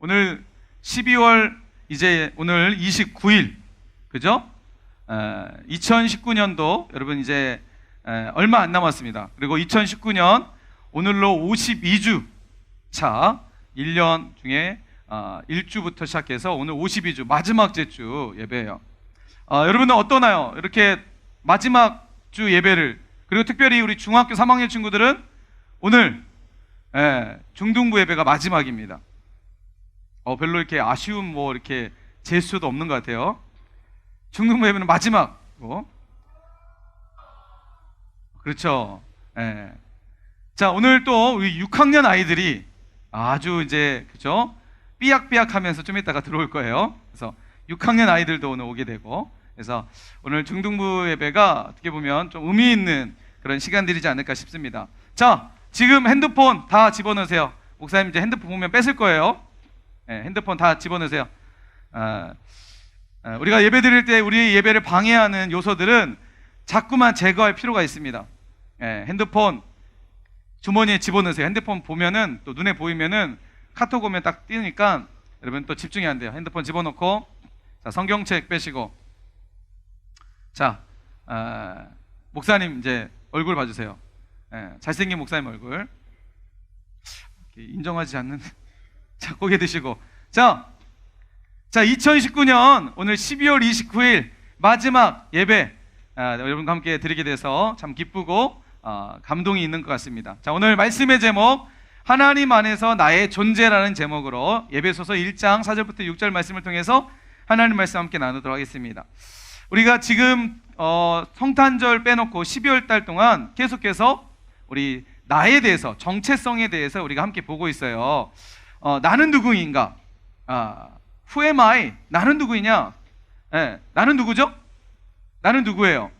오늘 12월 이제 오늘 29일, 그죠? 2019년도 여러분 이제 얼마 안 남았습니다. 그리고 2019년 오늘로 52주 차, 1년 중에 1주부터 시작해서 오늘 52주 마지막 주 예배예요. 여러분은 어떠나요? 이렇게 마지막 주 예배를, 그리고 특별히 우리 중학교 3학년 친구들은 오늘 중등부 예배가 마지막입니다. 별로 이렇게 아쉬움 이렇게 제스처도 없는 것 같아요. 중등부 예배는 마지막이고, 그렇죠. 자, 오늘 또 우리 6학년 아이들이 아주 이제, 그죠? 삐약삐약 하면서 좀 이따가 들어올 거예요. 그래서 6학년 아이들도 오늘 오게 되고, 그래서 오늘 중등부 예배가 어떻게 보면 좀 의미 있는 그런 시간들이지 않을까 싶습니다. 자, 지금 핸드폰 다 집어넣으세요. 목사님 이제 핸드폰 보면 뺏을 거예요. 핸드폰 다 집어넣으세요. 우리가 예배 드릴 때 우리 예배를 방해하는 요소들은 자꾸만 제거할 필요가 있습니다. 핸드폰 주머니에 집어넣으세요. 핸드폰 보면은 또 눈에 보이면은 카톡 오면 딱 띄니까 여러분 또 집중이 안 돼요. 핸드폰 집어넣고, 자, 성경책 빼시고, 자, 목사님 이제 얼굴 봐주세요. 잘생긴 목사님 얼굴 인정하지 않는 자, 고개 드시고, 자 2019년 오늘 12월 29일 마지막 예배 여러분과 함께 드리게 돼서 참 기쁘고 감동이 있는 것 같습니다. 자, 오늘 말씀의 제목, 하나님 안에서 나의 존재라는 제목으로 에베소서 1장 4절부터 6절 말씀을 통해서 하나님 말씀 함께 나누도록 하겠습니다. 우리가 지금 성탄절 빼놓고 12월 달 동안 계속해서 우리 나에 대해서, 정체성에 대해서 우리가 함께 보고 있어요. 나는 누구인가? Who am I? 나는 누구이냐? 나는 누구죠? 나는 누구예요?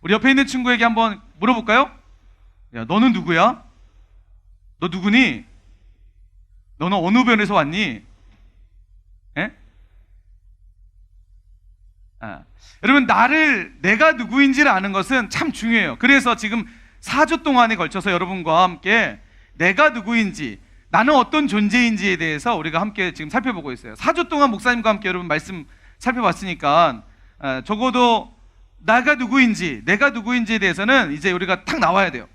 우리 옆에 있는 친구에게 한번 물어볼까요? 야, 너는 누구야? 너 누구니? 너는 어느 변에서 왔니? 여러분, 내가 누구인지를 아는 것은 참 중요해요. 그래서 지금 4주 동안에 걸쳐서 여러분과 함께 내가 누구인지, 나는 어떤 존재인지에 대해서 우리가 함께 지금 살펴보고 있어요. 4주 동안 목사님과 함께 여러분 말씀 살펴봤으니까 적어도 내가 누구인지에 대해서는 이제 우리가 탁 나와야 돼요.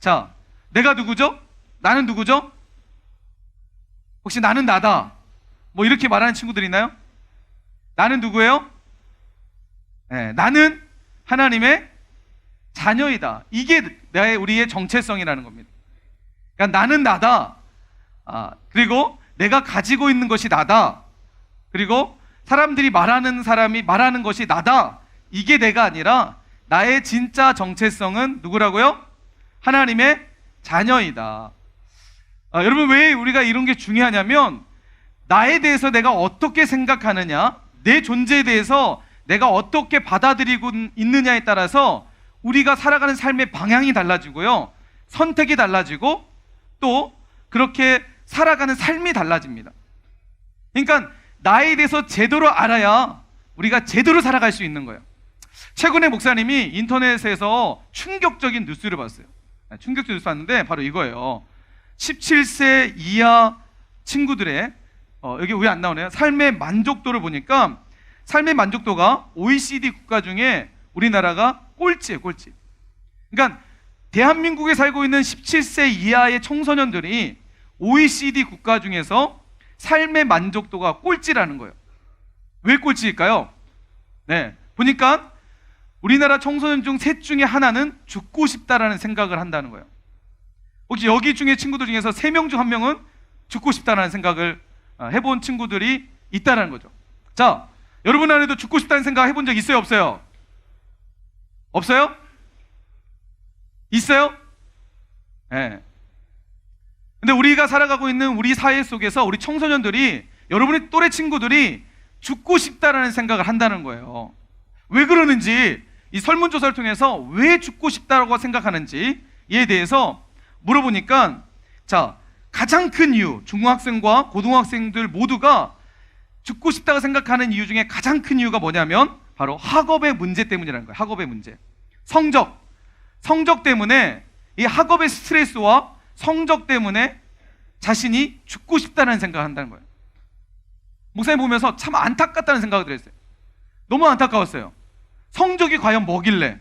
자, 내가 누구죠? 나는 누구죠? 혹시 나는 나다, 이렇게 말하는 친구들 있나요? 나는 누구예요? 나는 하나님의 자녀이다. 이게 우리의 정체성이라는 겁니다. 그러니까 나는 나다. 그리고 내가 가지고 있는 것이 나다. 그리고 사람들이 말하는 것이 나다. 이게 내가 아니라 나의 진짜 정체성은 누구라고요? 하나님의 자녀이다. 여러분, 왜 우리가 이런 게 중요하냐면, 나에 대해서 내가 어떻게 생각하느냐, 내 존재에 대해서 내가 어떻게 받아들이고 있느냐에 따라서 우리가 살아가는 삶의 방향이 달라지고요, 선택이 달라지고, 또 그렇게 살아가는 삶이 달라집니다. 그러니까 나에 대해서 제대로 알아야 우리가 제대로 살아갈 수 있는 거예요. 최근에 목사님이 인터넷에서 충격적인 뉴스를 봤어요. 충격적인 뉴스 봤는데 바로 이거예요. 17세 이하 친구들의 여기 왜 안 나오네요? 삶의 만족도를 보니까 삶의 만족도가 OECD 국가 중에 우리나라가 꼴찌예요, 꼴찌. 그러니까 대한민국에 살고 있는 17세 이하의 청소년들이 OECD 국가 중에서 삶의 만족도가 꼴찌라는 거예요. 왜 꼴찌일까요? 보니까 우리나라 청소년 중 셋 중에 하나는 죽고 싶다라는 생각을 한다는 거예요. 혹시 여기 중에 친구들 중에서 3명 중 1명은 죽고 싶다라는 생각을 해본 친구들이 있다는 거죠. 자, 여러분 안에도 죽고 싶다는 생각 해본 적 있어요, 없어요? 없어요? 있어요? 근데 우리가 살아가고 있는 우리 사회 속에서 우리 청소년들이, 여러분의 또래 친구들이 죽고 싶다라는 생각을 한다는 거예요. 왜 그러는지, 이 설문조사를 통해서 왜 죽고 싶다고 생각하는지에 대해서 물어보니까, 자, 가장 큰 이유, 중학생과 고등학생들 모두가 죽고 싶다고 생각하는 이유 중에 가장 큰 이유가 뭐냐면 바로 학업의 문제 때문이라는 거예요. 학업의 문제. 성적 때문에, 이 학업의 스트레스와 성적 때문에 자신이 죽고 싶다는 생각을 한다는 거예요. 목사님 보면서 참 안타깝다는 생각을 들었어요. 너무 안타까웠어요. 성적이 과연 뭐길래?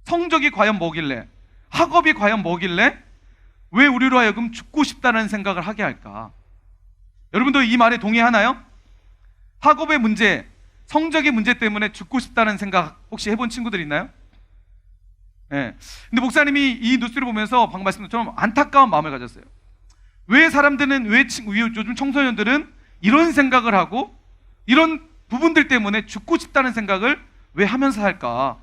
성적이 과연 뭐길래? 학업이 과연 뭐길래? 왜 우리로 하여금 죽고 싶다는 생각을 하게 할까? 여러분도 이 말에 동의하나요? 학업의 문제, 성적의 문제 때문에 죽고 싶다는 생각 혹시 해본 친구들 있나요? 네. 근데 목사님이 이 뉴스를 보면서 방금 말씀드린 것처럼 안타까운 마음을 가졌어요. 왜 사람들은, 왜 요즘 청소년들은 이런 생각을 하고 이런 부분들 때문에 죽고 싶다는 생각을 왜 하면서 할까?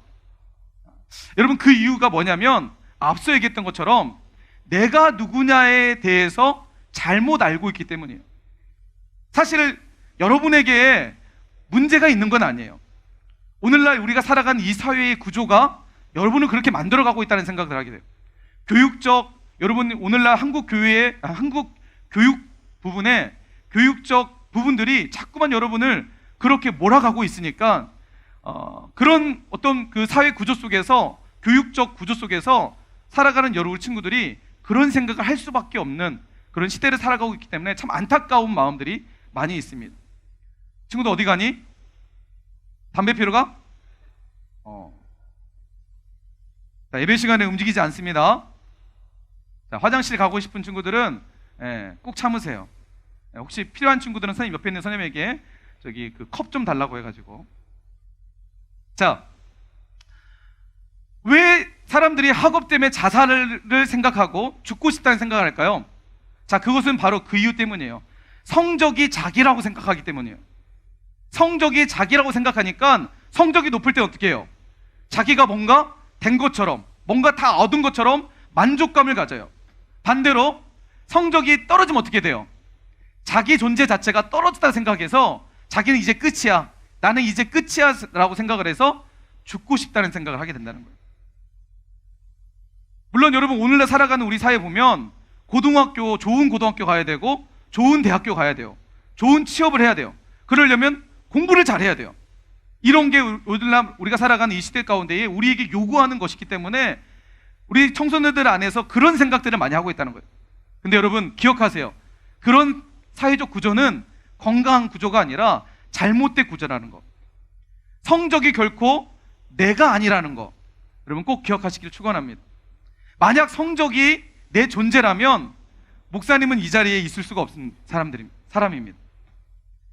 여러분, 그 이유가 뭐냐면 앞서 얘기했던 것처럼 내가 누구냐에 대해서 잘못 알고 있기 때문이에요. 사실 여러분에게 문제가 있는 건 아니에요. 오늘날 우리가 살아가는 이 사회의 구조가 여러분을 그렇게 만들어가고 있다는 생각을 하게 돼요. 여러분 오늘날 한국 교육 부분에 교육적 부분들이 자꾸만 여러분을 그렇게 몰아가고 있으니까 그런 어떤 그 사회 구조 속에서, 교육적 구조 속에서 살아가는 여러분 친구들이 그런 생각을 할 수밖에 없는 그런 시대를 살아가고 있기 때문에 참 안타까운 마음들이 많이 있습니다. 친구들 어디 가니? 담배 피러 가? 자, 예배 시간에 움직이지 않습니다. 자, 화장실 가고 싶은 친구들은 꼭 참으세요. 혹시 필요한 친구들은 선생님 옆에 있는 선생님에게 저기 그 컵 좀 달라고 해가지고. 자, 왜 사람들이 학업 때문에 자살을 생각하고 죽고 싶다는 생각을 할까요? 자, 그것은 바로 그 이유 때문이에요. 성적이 자기라고 생각하기 때문이에요. 성적이 자기라고 생각하니까 성적이 높을 때 어떻게 해요? 자기가 뭔가 된 것처럼, 뭔가 다 얻은 것처럼 만족감을 가져요. 반대로 성적이 떨어지면 어떻게 돼요? 자기 존재 자체가 떨어졌다 생각해서 자기는 이제 끝이야, 나는 이제 끝이야 라고 생각을 해서 죽고 싶다는 생각을 하게 된다는 거예요. 물론 여러분, 오늘날 살아가는 우리 사회 보면 고등학교, 좋은 고등학교 가야 되고 좋은 대학교 가야 돼요. 좋은 취업을 해야 돼요. 그러려면 공부를 잘해야 돼요. 이런 게 오늘날 우리가 살아가는 이 시대 가운데에 우리에게 요구하는 것이기 때문에 우리 청소년들 안에서 그런 생각들을 많이 하고 있다는 거예요. 근데 여러분 기억하세요. 그런 사회적 구조는 건강한 구조가 아니라 잘못된 구조라는 거. 성적이 결코 내가 아니라는 거, 여러분 꼭 기억하시길 축원합니다. 만약 성적이 내 존재라면 목사님은 이 자리에 있을 수가 없는 사람입니다.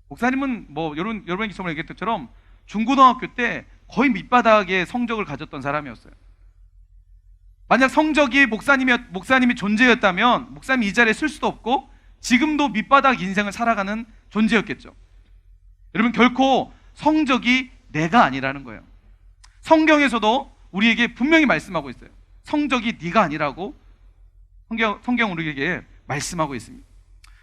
목사님은 뭐 여러분이 처음에 얘기했던 것처럼 중고등학교 때 거의 밑바닥의 성적을 가졌던 사람이었어요. 만약 성적이 목사님이 존재였다면 목사님이 이 자리에 쓸 수도 없고 지금도 밑바닥 인생을 살아가는 존재였겠죠. 여러분, 결코 성적이 내가 아니라는 거예요. 성경에서도 우리에게 분명히 말씀하고 있어요. 성적이 네가 아니라고 성경 우리에게 말씀하고 있습니다.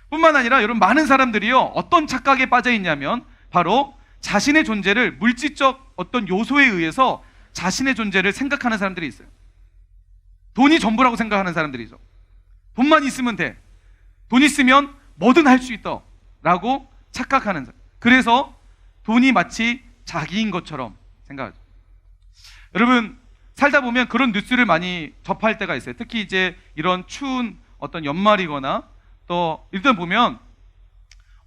뿐만 아니라 여러분, 많은 사람들이요 어떤 착각에 빠져 있냐면 바로 자신의 존재를 물질적 어떤 요소에 의해서 자신의 존재를 생각하는 사람들이 있어요. 돈이 전부라고 생각하는 사람들이죠. 돈만 있으면 돼, 돈 있으면 뭐든 할 수 있다 라고 착각하는 사람. 그래서 돈이 마치 자기인 것처럼 생각하죠. 여러분, 살다 보면 그런 뉴스를 많이 접할 때가 있어요. 특히 이제 이런 추운 어떤 연말이거나 또 일단 보면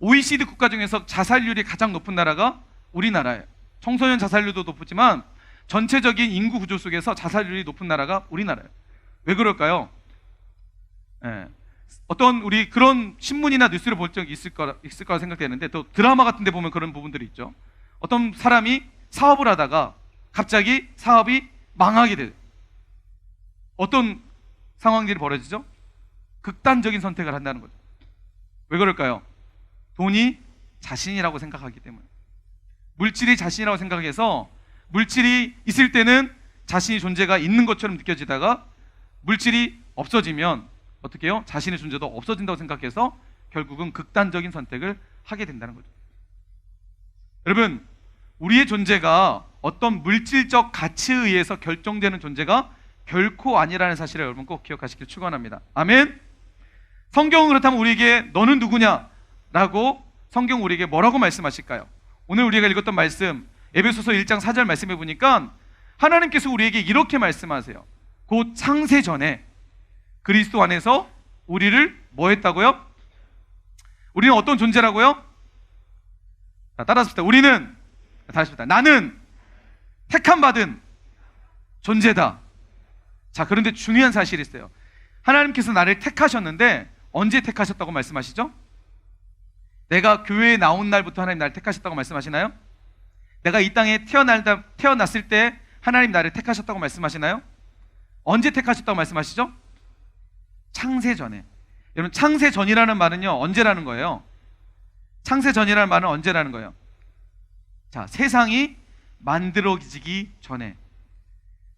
OECD 국가 중에서 자살률이 가장 높은 나라가 우리나라예요. 청소년 자살률도 높지만 전체적인 인구 구조 속에서 자살률이 높은 나라가 우리나라예요. 왜 그럴까요? 어떤 우리 그런 신문이나 뉴스를 볼 적이 있을 거라 생각되는데, 또 드라마 같은 데 보면 그런 부분들이 있죠. 어떤 사람이 사업을 하다가 갑자기 사업이 망하게 돼요. 어떤 상황들이 벌어지죠? 극단적인 선택을 한다는 거죠. 왜 그럴까요? 돈이 자신이라고 생각하기 때문에. 물질이 자신이라고 생각해서 물질이 있을 때는 자신의 존재가 있는 것처럼 느껴지다가 물질이 없어지면 어떻게 해요? 자신의 존재도 없어진다고 생각해서 결국은 극단적인 선택을 하게 된다는 거죠. 여러분, 우리의 존재가 어떤 물질적 가치에 의해서 결정되는 존재가 결코 아니라는 사실을 여러분 꼭 기억하시길 축원합니다. 아멘. 성경은 그렇다면 우리에게 너는 누구냐? 라고 성경 우리에게 뭐라고 말씀하실까요? 오늘 우리가 읽었던 말씀, 에베소서 1장 4절 말씀해 보니까 하나님께서 우리에게 이렇게 말씀하세요. 곧 창세 전에 그리스도 안에서 우리를 뭐 했다고요? 우리는 어떤 존재라고요? 자, 따라합시다. 우리는, 다시 합시다. 나는 택함 받은 존재다. 자, 그런데 중요한 사실이 있어요. 하나님께서 나를 택하셨는데 언제 택하셨다고 말씀하시죠? 내가 교회에 나온 날부터 하나님 나를 택하셨다고 말씀하시나요? 내가 이 땅에 태어났을 때 하나님 나를 택하셨다고 말씀하시나요? 언제 택하셨다고 말씀하시죠? 창세 전에. 여러분, 창세 전이라는 말은요, 언제라는 거예요? 창세 전이라는 말은 언제라는 거예요? 자, 세상이 만들어지기 전에.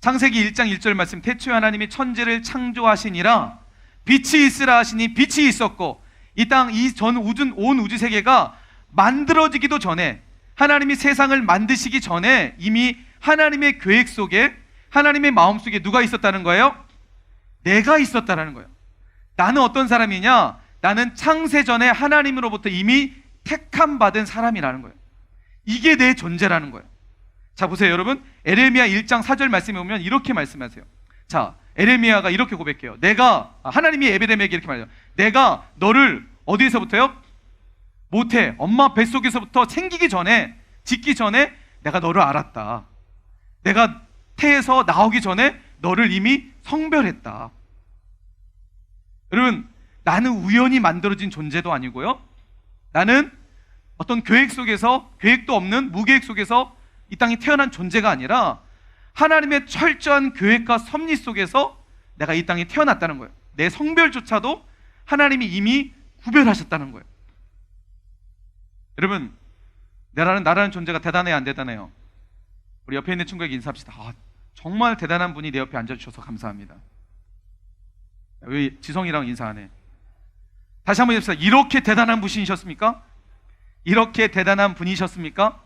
창세기 1장 1절 말씀, 태초에 하나님이 천지를 창조하시니라 빛이 있으라 하시니 빛이 있었고, 이 땅, 온 우주 세계가 만들어지기도 전에, 하나님이 세상을 만드시기 전에 이미 하나님의 계획 속에, 하나님의 마음 속에 누가 있었다는 거예요? 내가 있었다는 거예요. 나는 어떤 사람이냐? 나는 창세 전에 하나님으로부터 이미 택함 받은 사람이라는 거예요. 이게 내 존재라는 거예요. 자, 보세요, 여러분. 에레미야 1장 4절 말씀에 보면 이렇게 말씀하세요. 자, 에레미야가 이렇게 고백해요. 하나님이 에베레미야에게 이렇게 말해요. 내가 너를 어디에서부터요? 모태, 엄마 뱃속에서부터 생기기 전에, 짓기 전에 내가 너를 알았다. 내가 태에서 나오기 전에 너를 이미 성별했다. 여러분, 나는 우연히 만들어진 존재도 아니고요, 나는 어떤 계획 속에서, 계획도 없는 무계획 속에서 이 땅에 태어난 존재가 아니라 하나님의 철저한 계획과 섭리 속에서 내가 이 땅에 태어났다는 거예요. 내 성별조차도 하나님이 이미 구별하셨다는 거예요. 여러분, 나라는 존재가 대단해요, 안 대단해요? 우리 옆에 있는 친구에게 인사합시다. 정말 대단한 분이 내 옆에 앉아주셔서 감사합니다. 왜 지성이랑 인사하네? 다시 한번 해봅시다. 이렇게 대단한 분이셨습니까? 이렇게 대단한 분이셨습니까?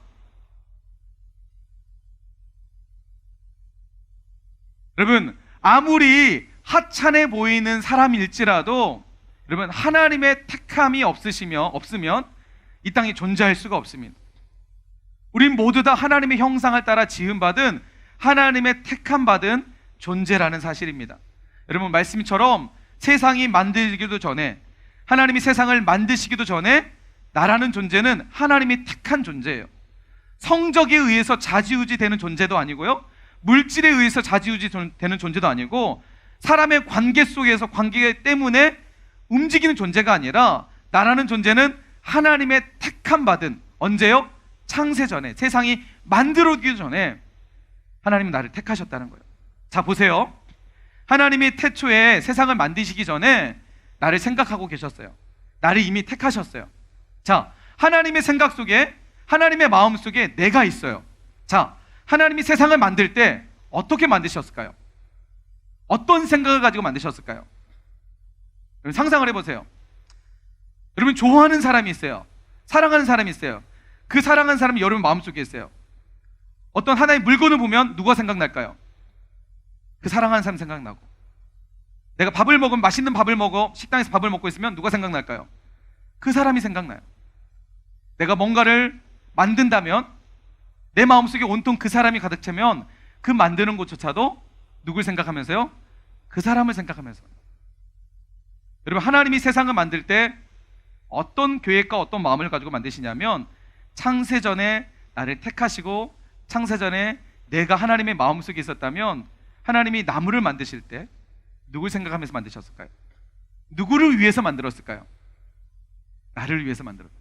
여러분, 아무리 하찮아 보이는 사람일지라도 여러분, 하나님의 택함이 없으면 이 땅에 존재할 수가 없습니다. 우린 모두 다 하나님의 형상을 따라 지음받은, 하나님의 택함 받은 존재라는 사실입니다. 여러분, 말씀처럼 세상이 만들기도 전에, 하나님이 세상을 만드시기도 전에 나라는 존재는 하나님이 택한 존재예요. 성적에 의해서 좌지우지 되는 존재도 아니고요, 물질에 의해서 좌지우지 되는 존재도 아니고, 사람의 관계 속에서 관계 때문에 움직이는 존재가 아니라, 나라는 존재는 하나님의 택함 받은, 언제요? 창세 전에, 세상이 만들어지기 전에 하나님은 나를 택하셨다는 거예요. 자, 보세요. 하나님이 태초에 세상을 만드시기 전에 나를 생각하고 계셨어요. 나를 이미 택하셨어요. 자, 하나님의 생각 속에, 하나님의 마음 속에 내가 있어요. 자, 하나님이 세상을 만들 때 어떻게 만드셨을까요? 어떤 생각을 가지고 만드셨을까요? 여러분, 상상을 해보세요. 여러분, 좋아하는 사람이 있어요. 사랑하는 사람이 있어요. 그 사랑하는 사람이 여러분 마음속에 있어요. 어떤 하나의 물건을 보면 누가 생각날까요? 그 사랑하는 사람 생각나고, 내가 밥을 먹으면, 맛있는 밥을 먹어, 식당에서 밥을 먹고 있으면 누가 생각날까요? 그 사람이 생각나요. 내가 뭔가를 만든다면 내 마음속에 온통 그 사람이 가득 차면 그 만드는 것조차도 누굴 생각하면서요? 그 사람을 생각하면서. 여러분, 하나님이 세상을 만들 때 어떤 계획과 어떤 마음을 가지고 만드시냐면, 창세전에 나를 택하시고, 창세전에 내가 하나님의 마음속에 있었다면, 하나님이 나무를 만드실 때 누굴 생각하면서 만드셨을까요? 누구를 위해서 만들었을까요? 나를 위해서 만들었어요.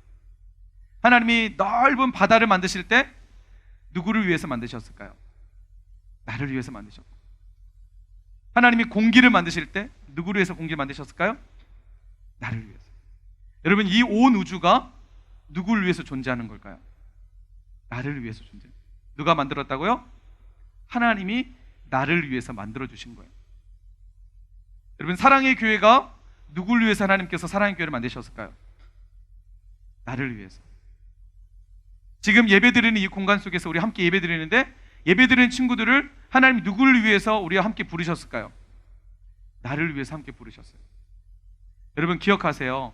하나님이 넓은 바다를 만드실 때 누구를 위해서 만드셨을까요? 나를 위해서 만드셨고, 하나님이 공기를 만드실 때 누구를 위해서 공기를 만드셨을까요? 나를 위해서. 여러분, 이 온 우주가 누구를 위해서 존재하는 걸까요? 나를 위해서 존재해요. 누가 만들었다고요? 하나님이 나를 위해서 만들어주신 거예요. 여러분, 사랑의 교회가 누구를 위해서 하나님께서 사랑의 교회를 만드셨을까요? 나를 위해서. 지금 예배드리는 이 공간 속에서 우리 함께 예배드리는데, 예배드리는 친구들을 하나님이 누구를 위해서 우리와 함께 부르셨을까요? 나를 위해서 함께 부르셨어요. 여러분, 기억하세요.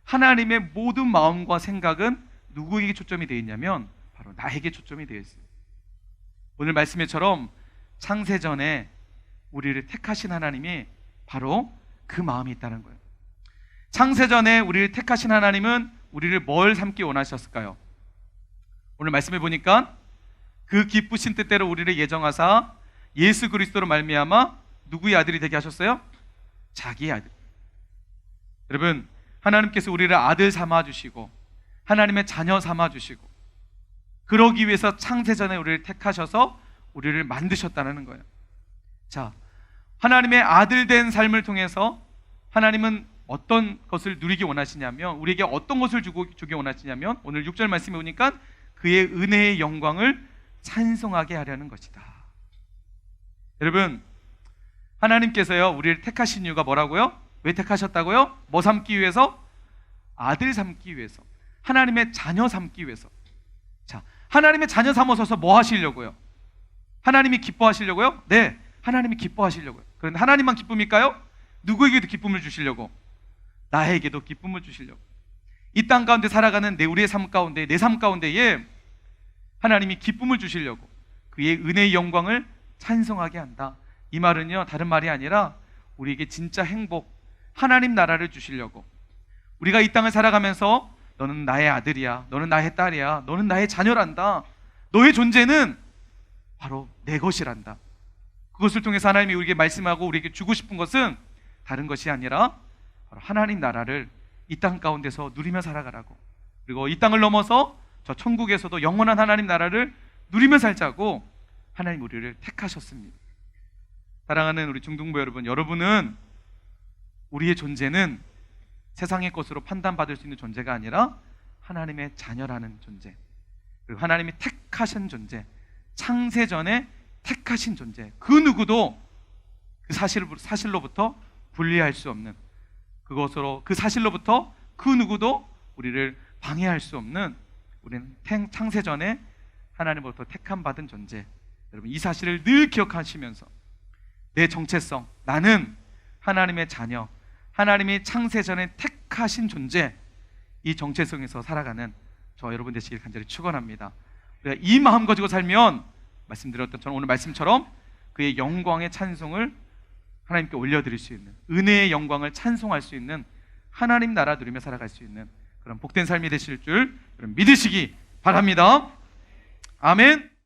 하나님의 모든 마음과 생각은 누구에게 초점이 되어 있냐면 바로 나에게 초점이 되어 있어요. 오늘 말씀에처럼 창세전에 우리를 택하신 하나님이 바로 그 마음이 있다는 거예요. 창세전에 우리를 택하신 하나님은 우리를 뭘 삼기 원하셨을까요? 오늘 말씀해 보니까 그 기쁘신 뜻대로 우리를 예정하사 예수 그리스도로 말미암아 누구의 아들이 되게 하셨어요? 자기의 아들. 여러분, 하나님께서 우리를 아들 삼아 주시고 하나님의 자녀 삼아 주시고 그러기 위해서 창세전에 우리를 택하셔서 우리를 만드셨다는 거예요. 자, 하나님의 아들 된 삶을 통해서 하나님은 어떤 것을 누리기 원하시냐면, 우리에게 어떤 것을 주기 원하시냐면, 오늘 6절 말씀에 보니까 그의 은혜의 영광을 찬송하게 하려는 것이다. 여러분, 하나님께서요 우리를 택하신 이유가 뭐라고요? 왜 택하셨다고요? 뭐 삼기 위해서? 아들 삼기 위해서, 하나님의 자녀 삼기 위해서. 자, 하나님의 자녀 삼으셔서 뭐 하시려고요? 하나님이 기뻐하시려고요? 네, 하나님이 기뻐하시려고요. 그런데 하나님만 기쁨일까요? 누구에게도 기쁨을 주시려고? 나에게도 기쁨을 주시려고. 이 땅 가운데 살아가는 우리의 삶 가운데, 내 삶 가운데에 하나님이 기쁨을 주시려고 그의 은혜의 영광을 찬송하게 한다. 이 말은요 다른 말이 아니라 우리에게 진짜 행복, 하나님 나라를 주시려고. 우리가 이 땅을 살아가면서 너는 나의 아들이야, 너는 나의 딸이야, 너는 나의 자녀란다, 너의 존재는 바로 내 것이란다. 그것을 통해서 하나님이 우리에게 말씀하고 우리에게 주고 싶은 것은 다른 것이 아니라 바로 하나님 나라를 이 땅 가운데서 누리며 살아가라고. 그리고 이 땅을 넘어서 저 천국에서도 영원한 하나님 나라를 누리며 살자고 하나님 우리를 택하셨습니다. 사랑하는 우리 중등부 여러분, 여러분은 우리의 존재는 세상의 것으로 판단받을 수 있는 존재가 아니라 하나님의 자녀라는 존재, 그리고 하나님이 택하신 존재, 창세전에 택하신 존재, 그 누구도 그 사실로부터 분리할 수 없는, 그 사실로부터 그 누구도 우리를 방해할 수 없는, 우리는 창세전에 하나님으로부터 택함 받은 존재. 여러분, 이 사실을 늘 기억하시면서 내 정체성, 나는 하나님의 자녀, 하나님이 창세전에 택하신 존재, 이 정체성에서 살아가는 저 여러분 되시길 간절히 축원합니다. 우리가 이 마음 가지고 살면 말씀드렸던 저는 오늘 말씀처럼 그의 영광의 찬송을 하나님께 올려드릴 수 있는, 은혜의 영광을 찬송할 수 있는, 하나님 나라 누리며 살아갈 수 있는 그런 복된 삶이 되실 줄 여러분 믿으시기 바랍니다. 아멘.